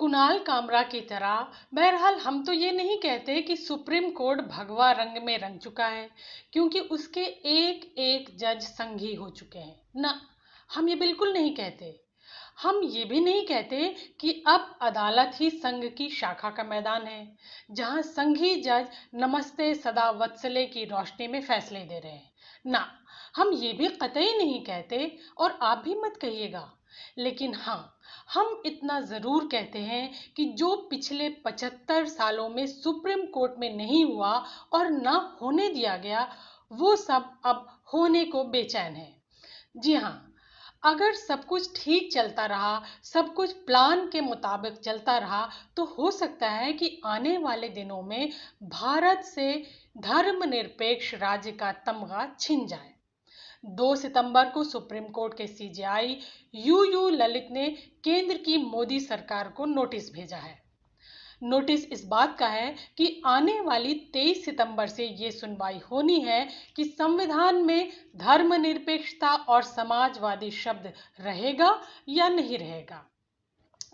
कुणाल कामरा की तरह बहरहाल हम तो ये नहीं कहते कि सुप्रीम कोर्ट भगवा रंग में रंग चुका है, क्योंकि उसके एक एक जज संघी हो चुके हैं ना। हम ये बिल्कुल नहीं कहते। हम ये भी नहीं कहते कि अब अदालत ही संघ की शाखा का मैदान है, जहां संघी जज नमस्ते सदा वत्सले की रोशनी में फैसले दे रहे हैं ना। हम ये भी कतई नहीं कहते, और आप भी मत कहिएगा। लेकिन हाँ, हम इतना जरूर कहते हैं कि जो पिछले 75 सालों में सुप्रीम कोर्ट में नहीं हुआ और ना होने दिया गया, वो सब अब होने को बेचैन है। जी हाँ, अगर सब कुछ ठीक चलता रहा, सब कुछ प्लान के मुताबिक चलता रहा, तो हो सकता है कि आने वाले दिनों में भारत से धर्मनिरपेक्ष राज्य का तमगा छिन जाए। 2 सितंबर को सुप्रीम कोर्ट के सीजेआई यू ललित ने केंद्र की मोदी सरकार को नोटिस भेजा है। नोटिस इस बात का है कि आने वाली 23 सितंबर से ये सुनवाई होनी है कि संविधान में धर्मनिरपेक्षता और समाजवादी शब्द रहेगा या नहीं रहेगा।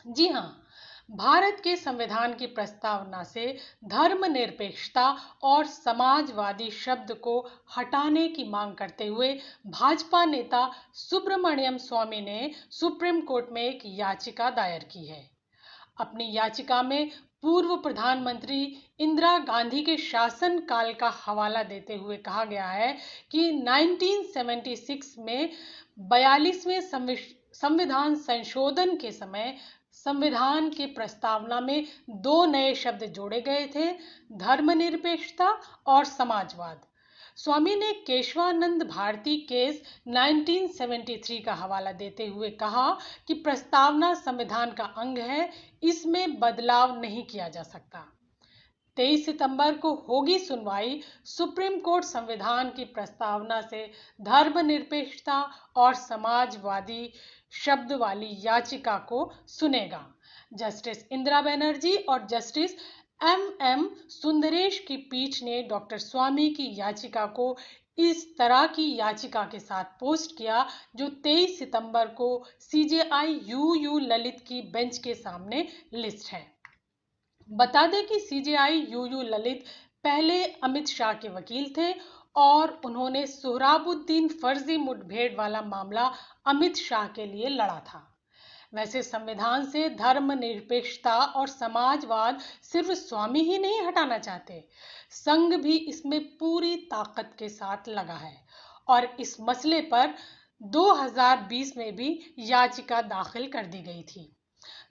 जी हाँ, भारत के संविधान की प्रस्तावना से धर्मनिरपेक्षता और समाजवादी शब्द को हटाने की मांग करते हुए भाजपा नेता सुब्रमण्यम स्वामी ने सुप्रीम कोर्ट में एक याचिका दायर की है। अपनी याचिका में पूर्व प्रधानमंत्री इंदिरा गांधी के शासनकाल का हवाला देते हुए कहा गया है कि 1976 में 42वें संविधान संशोधन के समय संविधान की प्रस्तावना में 2 नए शब्द जोड़े गए थे, धर्मनिरपेक्षता और समाजवाद। स्वामी ने केशवानंद भारती केस 1973 का हवाला देते हुए कहा कि प्रस्तावना संविधान का अंग है, इसमें बदलाव नहीं किया जा सकता। 23 सितंबर को होगी सुनवाई। सुप्रीम कोर्ट संविधान की प्रस्तावना से धर्मनिरपेक्षता और समाजवादी शब्द वाली याचिका को सुनेगा। जस्टिस इंदिरा बनर्जी और जस्टिस एम सुंदरेश की पीठ ने डॉक्टर स्वामी की याचिका को इस तरह की याचिका के साथ पोस्ट किया, जो 23 सितंबर को सीजेआई यू ललित की बेंच के सामने लिस्ट है। बता दें कि सीजेआई यू ललित पहले अमित शाह के वकील थे और उन्होंने सोहराबुद्दीन फर्जी मुठभेड़ वाला मामला अमित शाह के लिए लड़ा था। वैसे संविधान से धर्मनिरपेक्षता और समाजवाद सिर्फ स्वामी ही नहीं हटाना चाहते, संघ भी इसमें पूरी ताकत के साथ लगा है और इस मसले पर 2020 में भी याचिका दाखिल कर दी गई थी।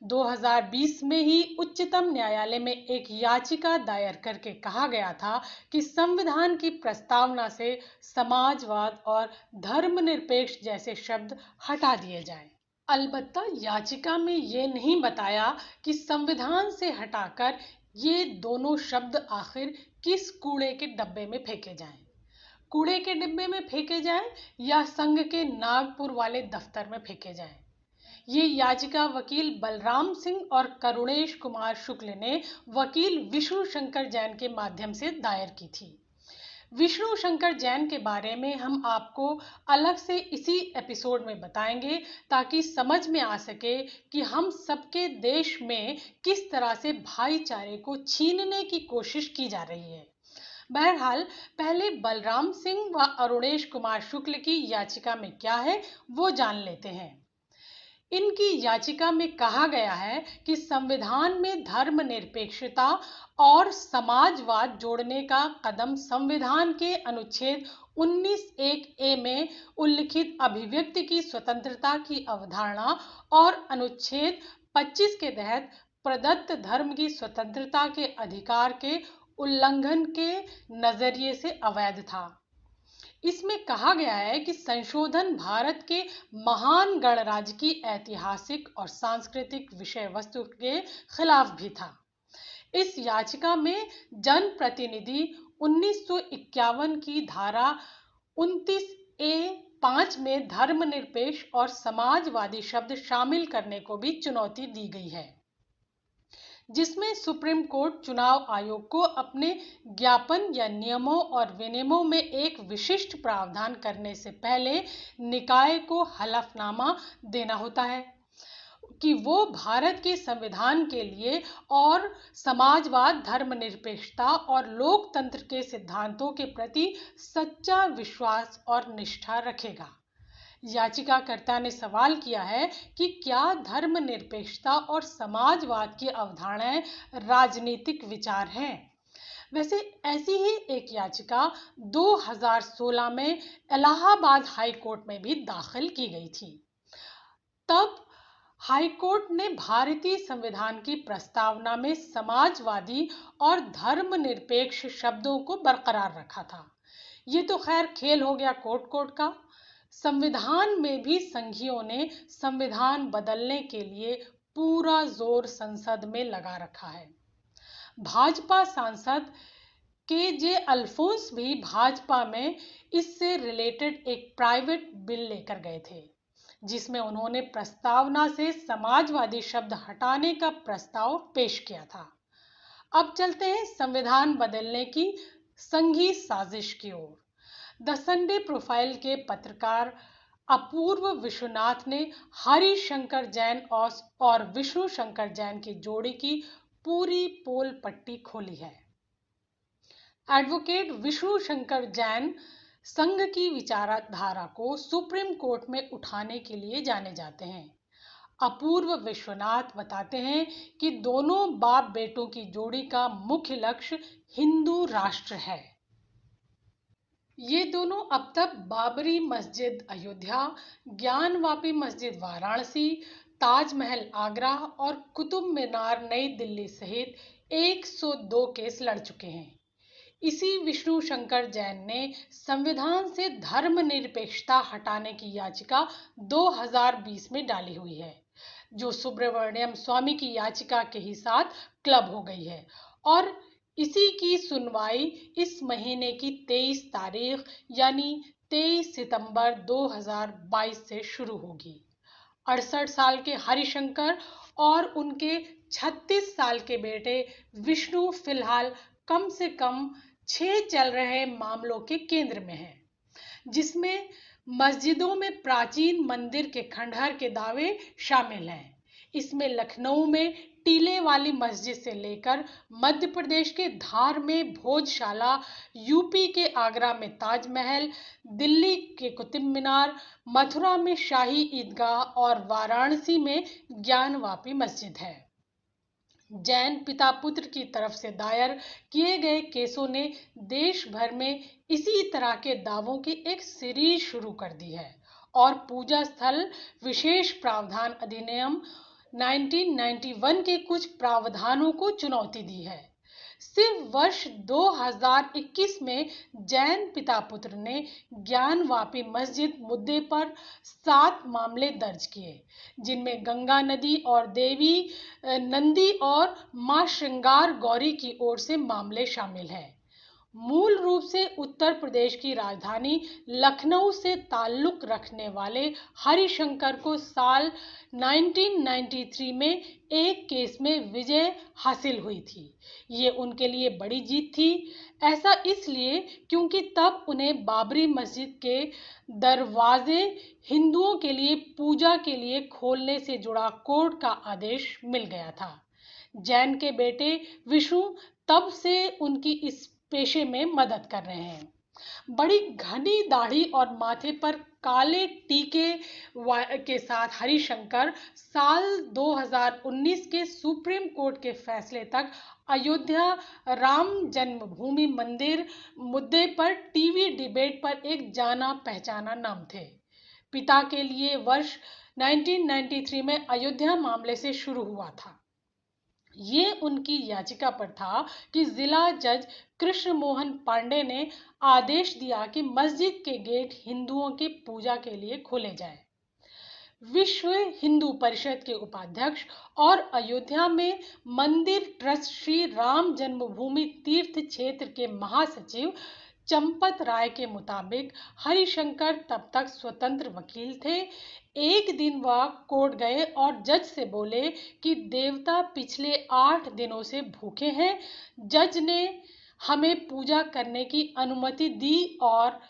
2020 में ही उच्चतम न्यायालय में एक याचिका दायर करके कहा गया था कि संविधान की प्रस्तावना से समाजवाद और धर्मनिरपेक्ष जैसे शब्द हटा दिए जाएं। अलबत्ता याचिका में ये नहीं बताया कि संविधान से हटाकर ये दोनों शब्द आखिर किस कूड़े के डब्बे में फेंके जाएं। कूड़े के डिब्बे में फेंके जाएं या संघ के नागपुर वाले दफ्तर में फेंके जाएं। ये याचिका वकील बलराम सिंह और करुणेश कुमार शुक्ल ने वकील विष्णु शंकर जैन के माध्यम से दायर की थी। विष्णु शंकर जैन के बारे में हम आपको अलग से इसी एपिसोड में बताएंगे, ताकि समझ में आ सके कि हम सबके देश में किस तरह से भाईचारे को छीनने की कोशिश की जा रही है। बहरहाल पहले बलराम सिंह व अरुणेश कुमार शुक्ल की याचिका में क्या है वो जान लेते हैं। इनकी याचिका में कहा गया है कि संविधान में धर्मनिरपेक्षता और समाजवाद जोड़ने का कदम संविधान के अनुच्छेद 19(1)(a) में उल्लिखित अभिव्यक्ति की स्वतंत्रता की अवधारणा और अनुच्छेद 25 के तहत प्रदत्त धर्म की स्वतंत्रता के अधिकार के उल्लंघन के नजरिए से अवैध था। इसमें कहा गया है कि संशोधन भारत के महान गणराज्य की ऐतिहासिक और सांस्कृतिक विषय वस्तु के खिलाफ भी था। इस याचिका में जनप्रतिनिधि 1951 की धारा 29(a)(5) में धर्मनिरपेक्ष और समाजवादी शब्द शामिल करने को भी चुनौती दी गई है, जिसमें सुप्रीम कोर्ट चुनाव आयोग को अपने ज्ञापन या नियमों और विनियमों में एक विशिष्ट प्रावधान करने से पहले निकाय को हलफनामा देना होता है। कि वो भारत के संविधान के लिए और समाजवाद, धर्मनिरपेक्षता और लोकतंत्र के सिद्धांतों के प्रति सच्चा विश्वास और निष्ठा रखेगा। याचिकाकर्ता ने सवाल किया है कि क्या धर्मनिरपेक्षता और समाजवाद की अवधारणाएं राजनीतिक विचार हैं। वैसे ऐसी ही एक याचिका 2016 में इलाहाबाद हाई कोर्ट में भी दाखिल की गई थी। तब हाई कोर्ट ने भारतीय संविधान की प्रस्तावना में समाजवादी और धर्मनिरपेक्ष शब्दों को बरकरार रखा था। ये तो खैर खेल हो गया कोर्ट कोर्ट का। संविधान में भी संघियों ने संविधान बदलने के लिए पूरा जोर संसद में लगा रखा है। भाजपा सांसद के जे अल्फोंस भी भाजपा में इससे रिलेटेड एक प्राइवेट बिल लेकर गए थे, जिसमें उन्होंने प्रस्तावना से समाजवादी शब्द हटाने का प्रस्ताव पेश किया था। अब चलते हैं संविधान बदलने की संघी साजिश की ओर। द संडे प्रोफाइल के पत्रकार अपूर्व विश्वनाथ ने हरिशंकर जैन और विष्णु शंकर जैन की जोड़ी की पूरी पोल पट्टी खोली है। एडवोकेट विष्णु शंकर जैन संघ की विचारधारा को सुप्रीम कोर्ट में उठाने के लिए जाने जाते हैं। अपूर्व विश्वनाथ बताते हैं कि दोनों बाप बेटों की जोड़ी का मुख्य लक्ष्य हिंदू राष्ट्र है। ये दोनों अब तक बाबरी मस्जिद अयोध्या, ज्ञानवापी मस्जिद वाराणसी, ताजमहल आगरा और कुतुब मीनार नई दिल्ली सहित 102 केस लड़ चुके हैं। इसी विष्णु शंकर जैन ने संविधान से धर्मनिरपेक्षता हटाने की याचिका 2020 में डाली हुई है, जो सुब्रमण्यम स्वामी की याचिका के ही साथ क्लब हो गई है और इसी की सुनवाई इस महीने की 23 तारीख यानी 23 सितंबर 2022 से शुरू होगी। 68 साल के हरिशंकर और उनके 36 साल के बेटे विष्णु फिलहाल कम से कम 6 चल रहे मामलों के केंद्र में हैं, जिसमें मस्जिदों में प्राचीन मंदिर के खंडहर के दावे शामिल हैं। इसमें लखनऊ में टीले वाली मस्जिद से लेकर मध्य प्रदेश के धार में भोजशाला, यूपी के आगरा में ताजमहल, दिल्ली के कुतुब मीनार, मथुरा में शाही ईदगाह और वाराणसी में ज्ञानवापी मस्जिद है। जैन पिता पुत्र की तरफ से दायर किए गए केसों ने देश भर में इसी तरह के दावों की एक सीरीज शुरू कर दी है और पूजा स्थल विशेष प्रावधान अधिनियम 1991 के कुछ प्रावधानों को चुनौती दी है। सिर्फ वर्ष 2021 में जैन पिता पुत्र ने ज्ञानवापी मस्जिद मुद्दे पर 7 मामले दर्ज किए, जिनमें गंगा नदी और देवी नंदी और मां श्रृंगार गौरी की ओर से मामले शामिल हैं। मूल रूप से उत्तर प्रदेश की राजधानी लखनऊ से ताल्लुक रखने वाले हरिशंकर को साल 1993 में एक केस में विजय हासिल हुई थी। ये उनके लिए बड़ी जीत थी। ऐसा इसलिए क्योंकि तब उन्हें बाबरी मस्जिद के दरवाजे हिंदुओं के लिए पूजा के लिए खोलने से जुड़ा कोर्ट का आदेश मिल गया था। जैन के बेटे विष्णु तब से उनकी इस पेशे में मदद कर रहे हैं। बड़ी घनी दाढ़ी और माथे पर काले टीके के साथ हरिशंकर साल 2019 के सुप्रीम कोर्ट के फैसले तक अयोध्या राम जन्मभूमि मंदिर मुद्दे पर टीवी डिबेट पर एक जाना पहचाना नाम थे। पिता के लिए वर्ष 1993 में अयोध्या मामले से शुरू हुआ था। ये उनकी याचिका पर था कि जिला जज कृष्ण मोहन पांडे ने आदेश दिया कि मस्जिद के गेट हिंदुओं की पूजा के लिए खोले जाएं। विश्व हिंदू परिषद के उपाध्यक्ष और अयोध्या में मंदिर ट्रस्ट श्री राम जन्मभूमि तीर्थ क्षेत्र के महासचिव चंपत राय के मुताबिक हरिशंकर तब तक स्वतंत्र वकील थे। एक दिन वह कोर्ट गए और जज से बोले कि देवता पिछले 8 दिनों से भूखे हैं। जज ने हमें पूजा करने की अनुमति दी और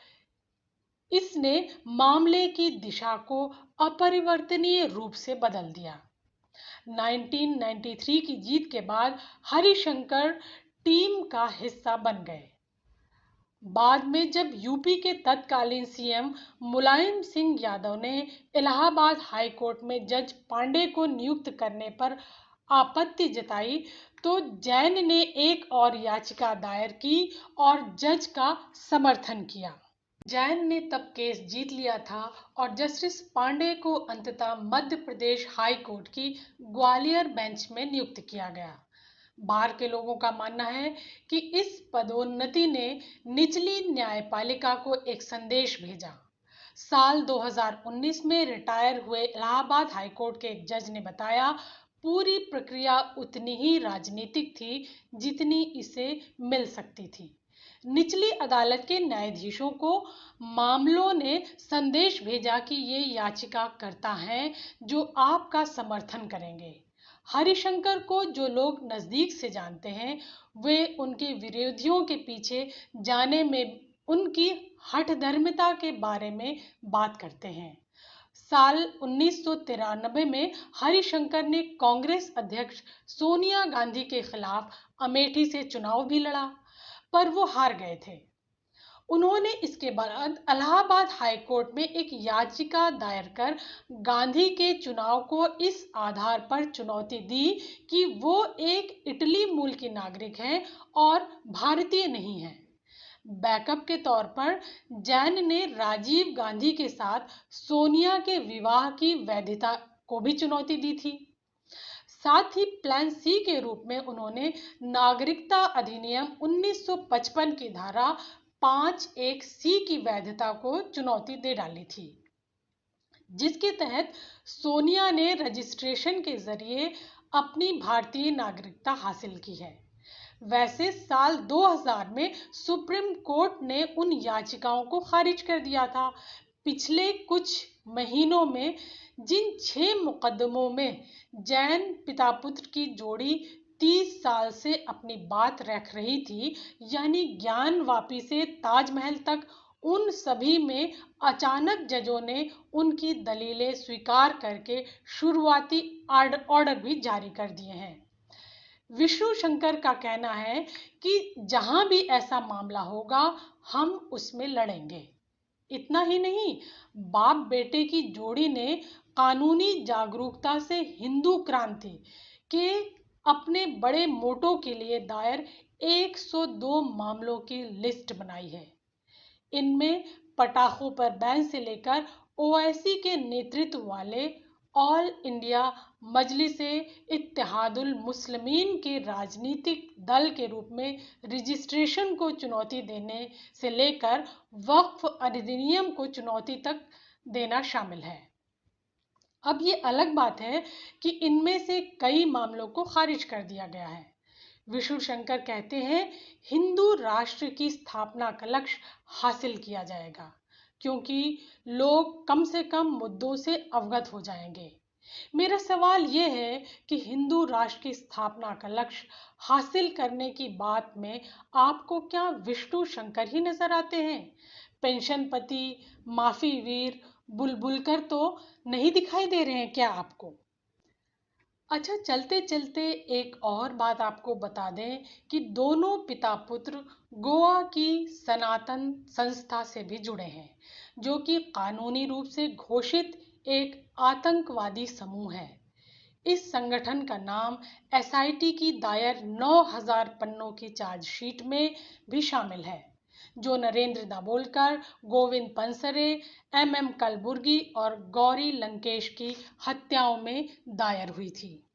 इसने मामले की दिशा को अपरिवर्तनीय रूप से बदल दिया। 1993 की जीत के बाद हरिशंकर टीम का हिस्सा बन गए। बाद में जब यूपी के तत्कालीन सीएम मुलायम सिंह यादव ने इलाहाबाद हाई कोर्ट में जज पांडे को नियुक्त करने पर आपत्ति जताई, तो जैन ने एक और याचिका दायर की और जज का समर्थन किया। जैन ने तब केस जीत लिया था और जस्टिस पांडे को अंततः मध्य प्रदेश हाई कोर्ट की ग्वालियर बेंच में नियुक्त किया गया। बाहर के लोगों का मानना है कि इस पदोन्नति ने निचली न्यायपालिका को एक संदेश भेजा। साल 2019 में रिटायर हुए इलाहाबाद हाईकोर्ट के एक जज ने बताया, पूरी प्रक्रिया उतनी ही राजनीतिक थी जितनी इसे मिल सकती थी। निचली अदालत के न्यायाधीशों को मामलों ने संदेश भेजा कि ये याचिकाकर्ता हैं जो आपका समर्थन करेंगे। हरिशंकर को जो लोग नजदीक से जानते हैं, वे उनके विरोधियों के पीछे जाने में उनकी हठधर्मिता के बारे में बात करते हैं। साल 1993 में हरिशंकर ने कांग्रेस अध्यक्ष सोनिया गांधी के खिलाफ अमेठी से चुनाव भी लड़ा, पर वो हार गए थे। उन्होंने इसके बाद इलाहाबाद हाई कोर्ट में एक याचिका दायर कर गांधी के चुनाव को इस आधार पर चुनौती दी कि वो एक इटली मूल की नागरिक हैं और भारतीय नहीं हैं। बैकअप के तौर पर जैन ने राजीव गांधी के साथ सोनिया के विवाह की वैधता को भी चुनौती दी थी। साथ ही प्लान सी के रूप में उन्होंने नागरिकता अधिनियम 1955 की धारा 5(1)(c) की वैधता को चुनौती दे डाली थी, जिसके तहत सोनिया ने रजिस्ट्रेशन के जरिए अपनी भारतीय नागरिकता हासिल की है। वैसे साल 2000 में सुप्रीम कोर्ट ने उन याचिकाओं को खारिज कर दिया था। पिछले कुछ महीनों में जिन 6 मुकदमों में जैन पिता पुत्र की जोड़ी 30 साल से अपनी बात रख रही थी, यानी ज्ञान वापी से ताजमहल तक, उन सभी में अचानक जजों ने उनकी दलीलें स्वीकार करके शुरुआती ऑर्डर भी जारी कर दिए हैं। विष्णु शंकर का कहना है कि जहां भी ऐसा मामला होगा हम उसमें लड़ेंगे। इतना ही नहीं, बाप बेटे की जोड़ी ने कानूनी जागरूकता से हिंदू क्रांति के अपने बड़े मोटो के लिए दायर 102 मामलों की लिस्ट बनाई है। इनमें पटाखों पर बैन से लेकर ओवैसी के नेतृत्व वाले ऑल इंडिया मजलिसे इत्तेहादुल मुस्लिमीन के राजनीतिक दल के रूप में रजिस्ट्रेशन को चुनौती देने से लेकर वक्फ अधिनियम को चुनौती तक देना शामिल है। अब ये अलग बात है कि इनमें से कई मामलों को खारिज कर दिया गया है। विष्णु शंकर कहते हैं, हिंदू राष्ट्र की स्थापना का लक्ष्य हासिल किया जाएगा, क्योंकि लोग कम से कम मुद्दों से अवगत हो जाएंगे। मेरा सवाल यह है कि हिंदू राष्ट्र की स्थापना का लक्ष्य हासिल करने की बात में आपको क्या विष्णु शंकर ही नजर आते हैं? पेंशनपति, माफी वीर, बुलबुलकर तो नहीं दिखाई दे रहे हैं क्या आपको? अच्छा, चलते चलते एक और बात आपको बता दें कि दोनों पिता पुत्र गोवा की सनातन संस्था से भी जुड़े हैं, जो कि कानूनी रूप से घोषित एक आतंकवादी समूह है। इस संगठन का नाम एसआईटी की दायर 9000 पन्नों की चार्जशीट में भी शामिल है, जो नरेंद्र दाभोलकर, गोविंद पनसरे, एमएम कलबुर्गी और गौरी लंकेश की हत्याओं में दायर हुई थी।